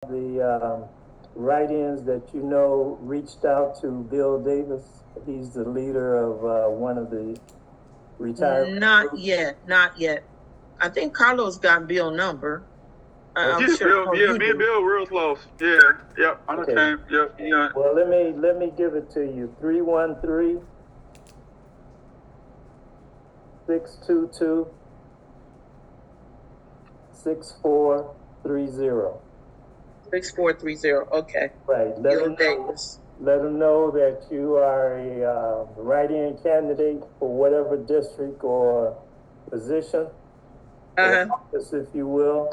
the write-ins that reached out to Bill Davis. He's the leader of one of the retired. Not yet, not yet. I think Carlos got Bill number. I'm sure. Bill, me and Bill real close. Yeah, yep. I understand. Yep. Yeah. Well, let me give it to you. 313 622 6430. 6430. Okay. Right. Bill Davis. Let them know that you are a write-in candidate for whatever district or position, or office, if you will,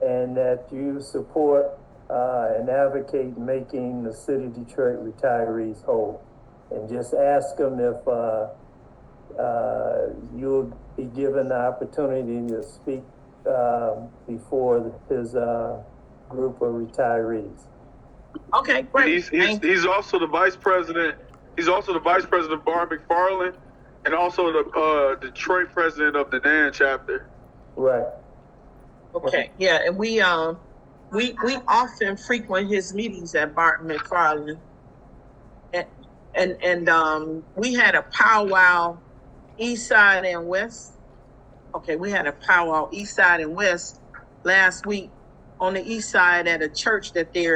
and that you support and advocate making the city of Detroit retirees whole. And just ask them if you'll be given the opportunity to speak before his group of retirees. Okay, great. He's also the vice president. He's also the vice president of Bar McFarland, and also the Detroit president of the NAN chapter. Right. Okay. Yeah, and we often frequent his meetings at Bart McFarland, and we had a powwow, East Side and West. Okay, we had a powwow East Side and West last week on the East Side at a church that they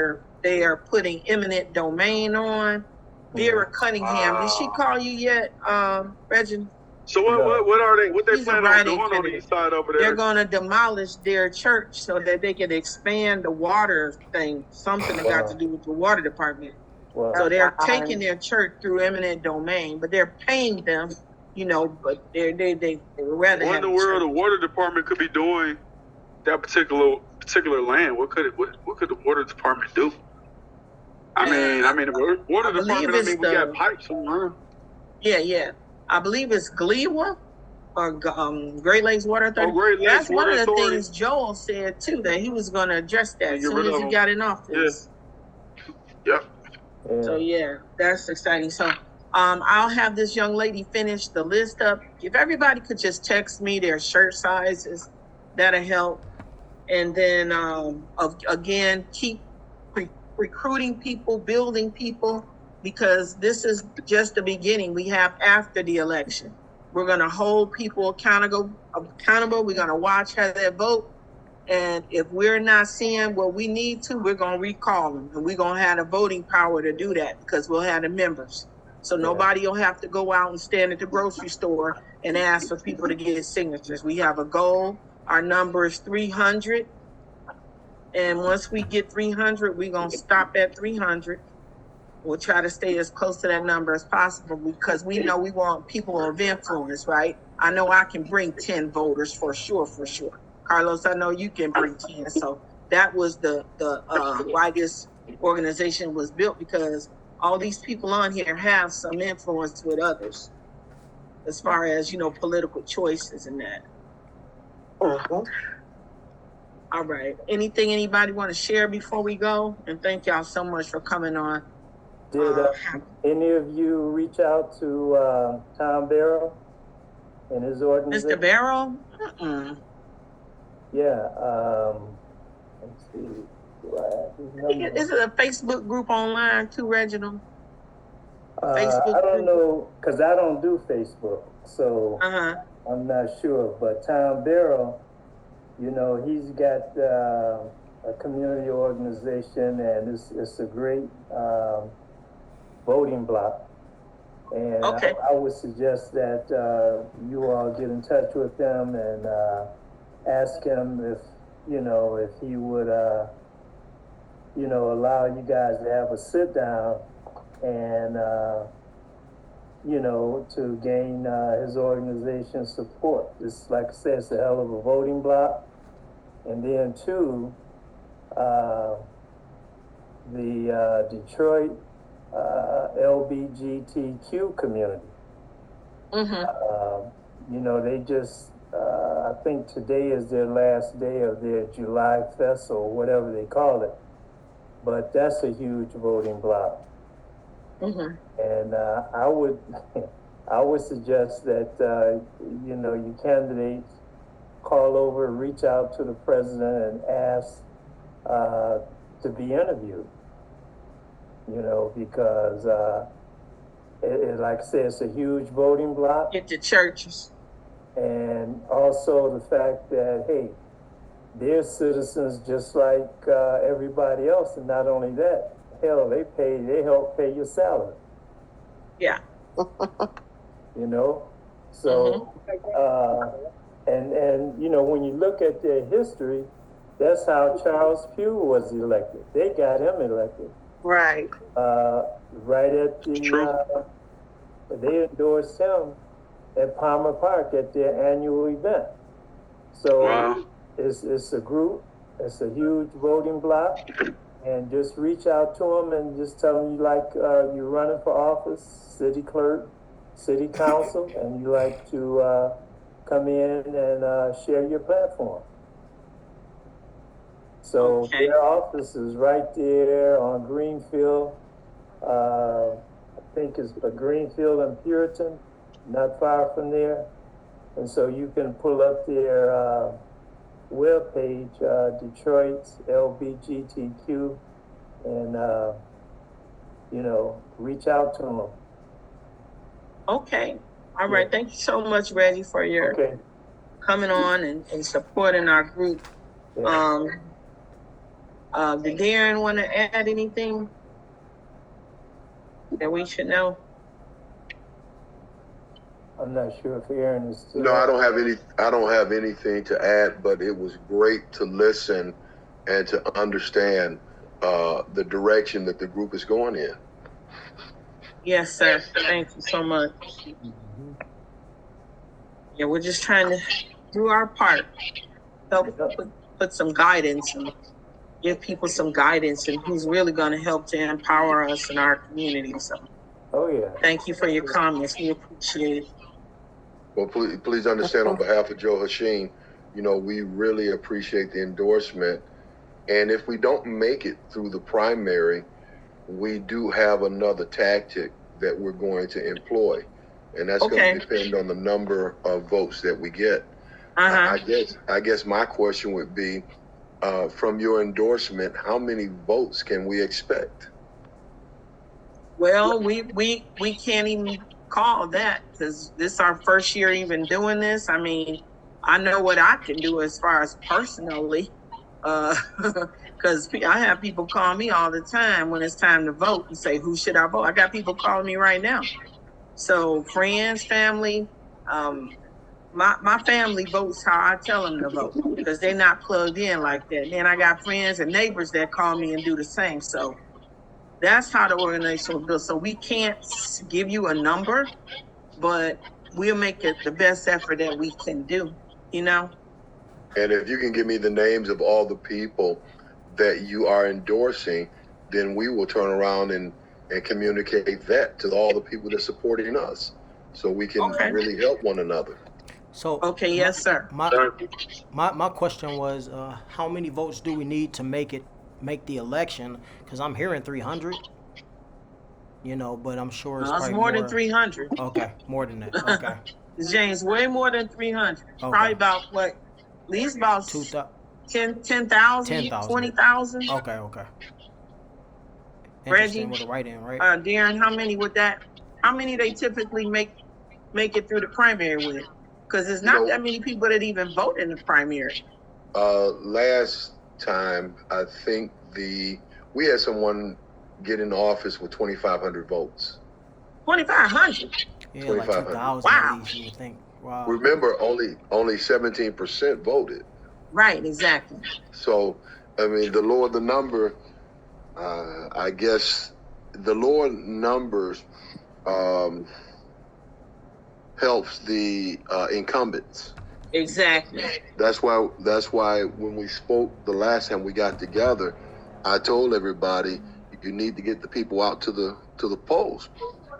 are putting eminent domain on. Vera Cunningham, did she call you yet, Reginald? So what are they? What they planning on doing on the East Side over there? They're going to demolish their church so that they can expand the water thing. Something that got to do with the water department. Wow. So they're taking their church through eminent domain, but they're paying them, But they rather. What in the world the water department could be doing that particular land? What could the water department do? I mean, the water department. We got pipes around. Yeah. I believe it's Gleewa or Great Lakes Water Authority. Great Lakes That's Water one of the Authority. things Joel said too, that he was going to address that as soon as he got in office. Yeah. So yeah, that's exciting. So I'll have this young lady finish the list up. If everybody could just text me their shirt sizes, that'll help. And then again, keep recruiting people, building people, because this is just the beginning. We have after the election. We're going to hold people accountable. We're going to watch how they vote. And if we're not seeing what we need to, we're going to recall them. And we're going to have the voting power to do that because we'll have the members. So nobody will have to go out and stand at the grocery store and ask for people to get signatures. We have a goal. Our number is 300. And once we get 300, we're going to stop at 300. We'll try to stay as close to that number as possible because we know we want people of influence, right? I know I can bring 10 voters for sure. Carlos, I know you can bring 10. So that was the why this organization was built, because all these people on here have some influence with others as far as, political choices and that. All right. Anything anybody want to share before we go? And thank y'all so much for coming on. Did any of you reach out to Tom Barrow and his organization? Mr. Barrow? Yeah. Let's see. Is it a Facebook group online too, Reginald? Facebook I don't know, because I don't do Facebook, so I'm not sure. But Tom Barrow, he's got a community organization, and it's a great voting block. And I would suggest that you all get in touch with him and ask him if he would allow you guys to have a sit down and to gain his organization's support. This, like I said, it's a hell of a voting block. And then two, the Detroit LBGTQ community. They just, I think today is their last day of their July Fest or whatever they call it. But that's a huge voting block. And I would suggest that, your candidates call over, reach out to the president and ask to be interviewed. You know, because like I said, it's a huge voting block. Get to churches. And also the fact that, hey, they're citizens just like everybody else. And not only that, hell, they help pay your salary. Yeah. You know? So, and you know, when you look at their history, that's how Charles Pugh was elected. They got him elected. Right. Right at the, they endorsed him at Palmer Park at their annual event. So it's a group, it's a huge voting block, and just reach out to them and just tell them you like, you're running for office, city clerk, city council, and you like to come in and share your platform. So their office is right there on Greenfield. I think it's Greenfield and Puritan, not far from there. And so you can pull up their webpage, Detroit's LBGTQ, and you know, reach out to them. Okay. All right. Thank you so much, Reggie, for your coming on and supporting our group. Yeah. Did Darren want to add anything that we should know? I'm not sure if Aaron is still. No, I don't have anything to add, but it was great to listen and to understand the direction that the group is going in. Yes, sir. Thank you so much. Yeah, we're just trying to do our part, help put some guidance and give people some guidance and who's really going to help to empower us in our community. So, thank you for your comments. We appreciate it. Well, please understand on behalf of Joe Hasheen, you know, we really appreciate the endorsement. And if we don't make it through the primary, we do have another tactic that we're going to employ. And that's going to depend on the number of votes that we get. I guess my question would be, from your endorsement, how many votes can we expect? Well, we can't even call that because this is our first year even doing this. I mean, I know what I can do as far as personally, because I have people call me all the time when it's time to vote and say, who should I vote? I got people calling me right now. So friends, family, my family votes how I tell them to vote because they're not plugged in like that. Then I got friends and neighbors that call me and do the same. So that's how the organization will build. So we can't give you a number, but we'll make it the best effort that we can do, you know? And if you can give me the names of all the people that you are endorsing, then we will turn around and communicate that to all the people that are supporting us so we can really help one another. So yes, sir. My question was, how many votes do we need to make the election? Because I'm hearing 300, you know, but I'm sure it's probably more than 300. Okay, more than that. Okay. James, way more than 300. Okay. Probably about what? At least about 10,000, 20,000. Okay. Reggie, with the write-in, right? Darren, how many they typically make it through the primary with? Because there's not that many people that even vote in the primary. Last time, I think we had someone get in office with 2,500 votes. 2,500? Yeah, like 2,000 wow. at least, you would think. Wow. Remember, only 17% voted. Right, exactly. So, I mean, the lower the number, I guess the lower numbers helps the incumbents. Exactly. That's why when we spoke the last time we got together, I told everybody you need to get the people out to the polls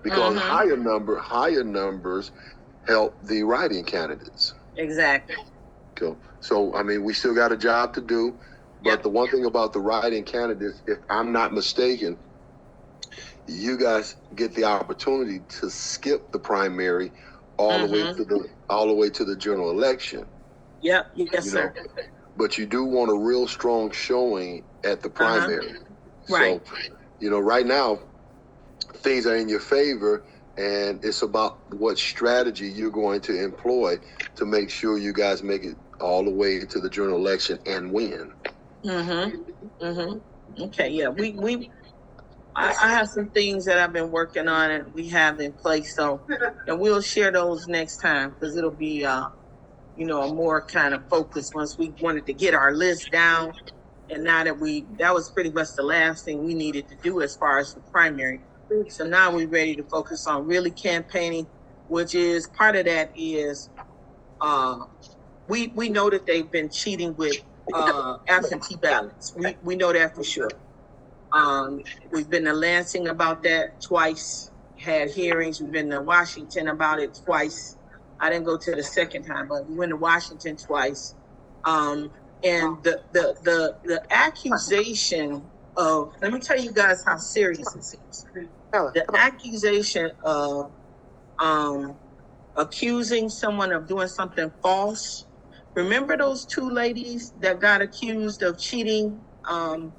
because higher numbers help the write-in candidates. Exactly. So I mean, we still got a job to do, but the one thing about the write-in candidates, if I'm not mistaken, you guys get the opportunity to skip the primary all the way to the general election. Yep. Yes, sir. but you do want a real strong showing at the primary. Right. So, you know, right now, things are in your favor, and it's about what strategy you're going to employ to make sure you guys make it all the way to the general election and win. Okay, yeah, I have some things that I've been working on and we have in place, so and we'll share those next time because it'll be you know, a more kind of focus once we wanted to get our list down. And now that that was pretty much the last thing we needed to do as far as the primary. So now we're ready to focus on really campaigning, which is part of that is we know that they've been cheating with absentee ballots. We know that for sure. We've been to Lansing about that twice, had hearings. We've been to Washington about it twice. I didn't go to the second time, but we went to Washington twice. And the accusation of, let me tell you guys how serious this is. The accusation of accusing someone of doing something false. Remember those two ladies that got accused of cheating? I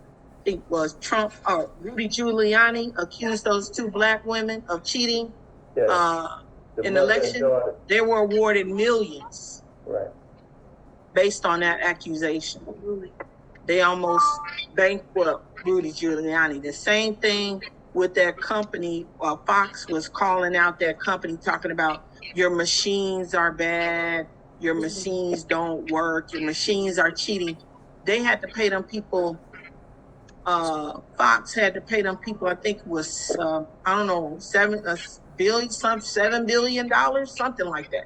think was Trump or Rudy Giuliani accused those two black women of cheating in the election. They were awarded millions. Right. Based on that accusation. They almost bankrupt Rudy Giuliani. The same thing with that company. Fox was calling out that company, talking about your machines are bad, your machines don't work, your machines are cheating. They had to pay them people. Fox had to pay them people. I think it was I don't know, $7 billion, something like that.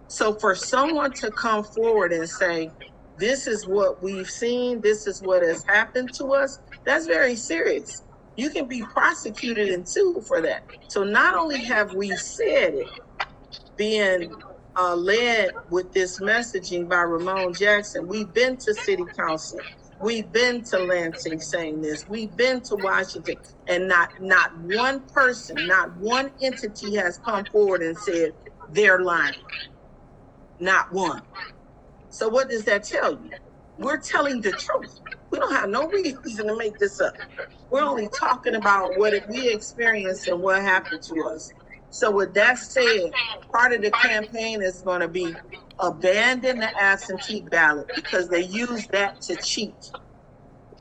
So for someone to come forward and say, this is what we've seen, this is what has happened to us, that's very serious. You can be prosecuted and sued for that. So not only have we said it, being led with this messaging by Ramon Jackson, we've been to city council, we've been to Lansing saying this, we've been to Washington, and not one person, not one entity has come forward and said they're lying. Not one. So what does that tell you? We're telling the truth. We don't have no reason to make this up. We're only talking about what we experienced and what happened to us. So with that said, part of the campaign is going to be abandon the absentee ballot because they use that to cheat.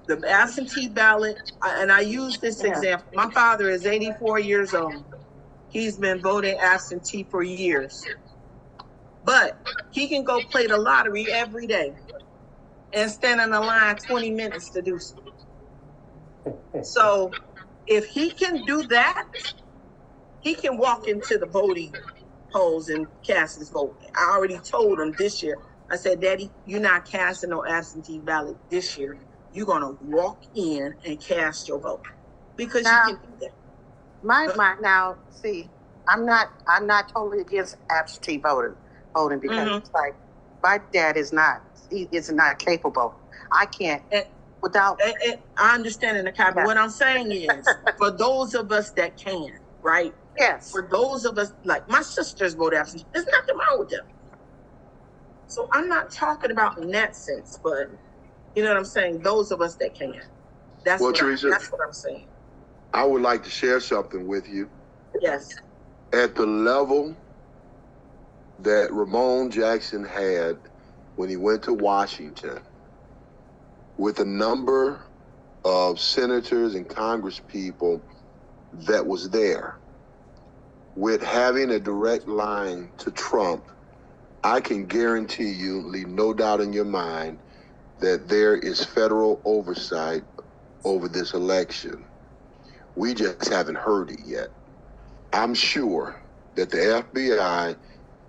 The absentee ballot, and I use this example. My father is 84 years old. He's been voting absentee for years. But he can go play the lottery every day and stand in the line 20 minutes to do so. So if he can do that, he can walk into the voting polls and cast his vote. I already told him this year, I said, Daddy, you're not casting no absentee ballot this year. You're going to walk in and cast your vote because now, you can do that. Now, see, I'm not totally against absentee voting because it's like my dad is not capable. I can't without. I understand in the cap, but what I'm saying is for those of us that can, right? Yes. For those of us, like my sisters vote absentee, there's nothing wrong with them. So I'm not talking about in that sense, but you know what I'm saying? Those of us that can. That's what I'm saying. I would like to share something with you. Yes. At the level that Ramon Jackson had when he went to Washington, with a number of senators and Congress people that was there, with having a direct line to Trump, I can guarantee you, leave no doubt in your mind, that there is federal oversight over this election. We just haven't heard it yet. I'm sure that the FBI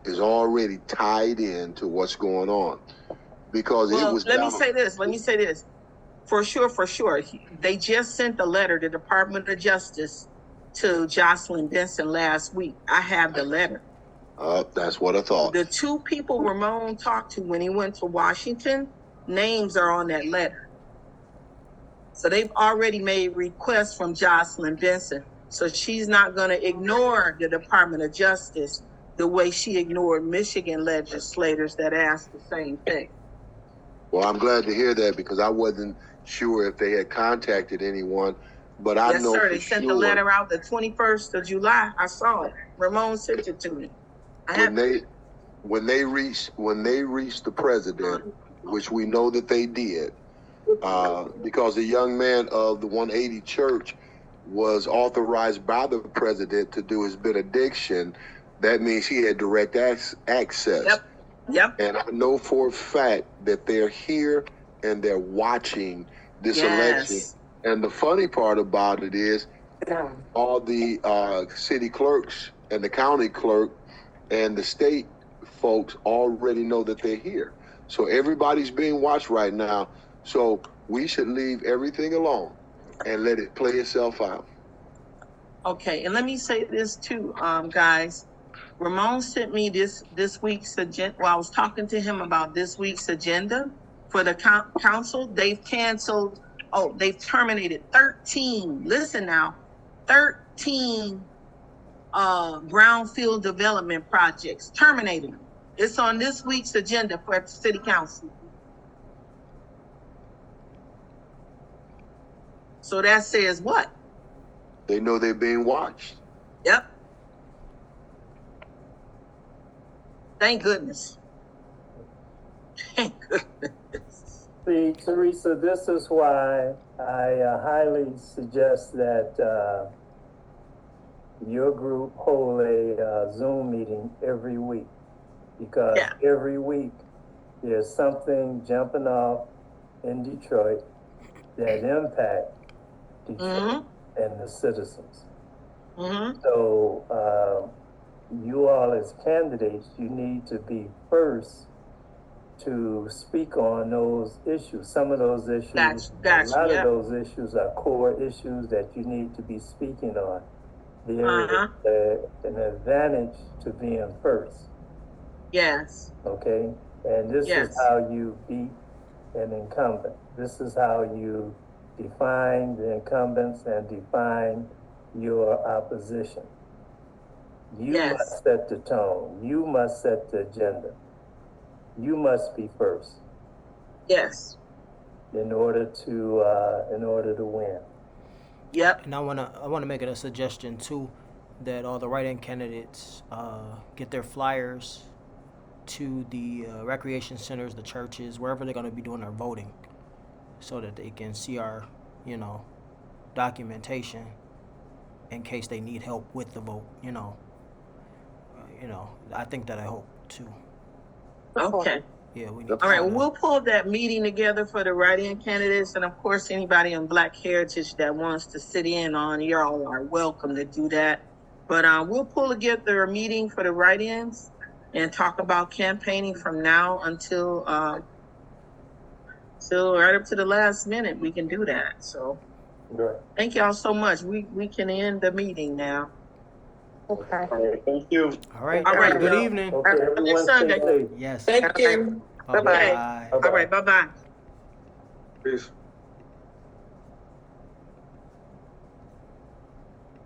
is already tied into what's going on because it was. Let me say this. For sure. They just sent a letter to the Department of Justice to Jocelyn Benson last week. I have the letter. That's what I thought. The two people Ramon talked to when he went to Washington, names are on that letter. So they've already made requests from Jocelyn Benson. So she's not going to ignore the Department of Justice the way she ignored Michigan legislators that asked the same thing. Well, I'm glad to hear that because I wasn't sure if they had contacted anyone, but I Yes, know sir. for They sent the sure letter out the 21st of July. I saw it. Ramon sent it to me. when they reached the president, which we know that they did, because the young man of the 180 Church was authorized by the president to do his benediction. That means he had direct access. Yep. And I know for a fact that they're here and they're watching this election. And the funny part about it is all the city clerks and the county clerk and the state folks already know that they're here. So everybody's being watched right now. So we should leave everything alone and let it play itself out. Okay, and let me say this too, guys. Ramon sent me this week's agenda. Well, I was talking to him about this week's agenda for the council. They've canceled. Oh, they've terminated 13. Listen now, 13 brownfield development projects. Terminated. It's on this week's agenda for city council. So that says what? They know they're being watched. Yep. Thank goodness. Thank goodness. See, Teresa, this is why I highly suggest that your group hold a Zoom meeting every week, because every week there's something jumping off in Detroit that impact Detroit and the citizens. So you all as candidates, you need to be first to speak on those issues. Some of those issues, a lot of those issues are core issues that you need to be speaking on. There is an advantage to being first. Yes. Okay? And this is how you beat an incumbent. This is how you define the incumbents and define your opposition. You must set the tone. You must set the agenda. You must be first. Yes. In order to win. Yep. And I wanna make it a suggestion too, that all the write-in candidates get their flyers to the recreation centers, the churches, wherever they're gonna be doing their voting, so that they can see our, documentation in case they need help with the vote. I think that I hope too. Okay. Yeah, we need. All right. Well, we'll pull that meeting together for the write-in candidates, and of course, anybody on Black Heritage that wants to sit in on, you all are welcome to do that. But we'll pull together a meeting for the write-ins and talk about campaigning from now until right up to the last minute. We can do that. So, thank y'all so much. We can end the meeting now. Okay. All right, thank you. All right. All right, Good y'all. evening. Okay, everyone stay safe. Yes. Thank you. Bye-bye. All right. Bye-bye. Peace.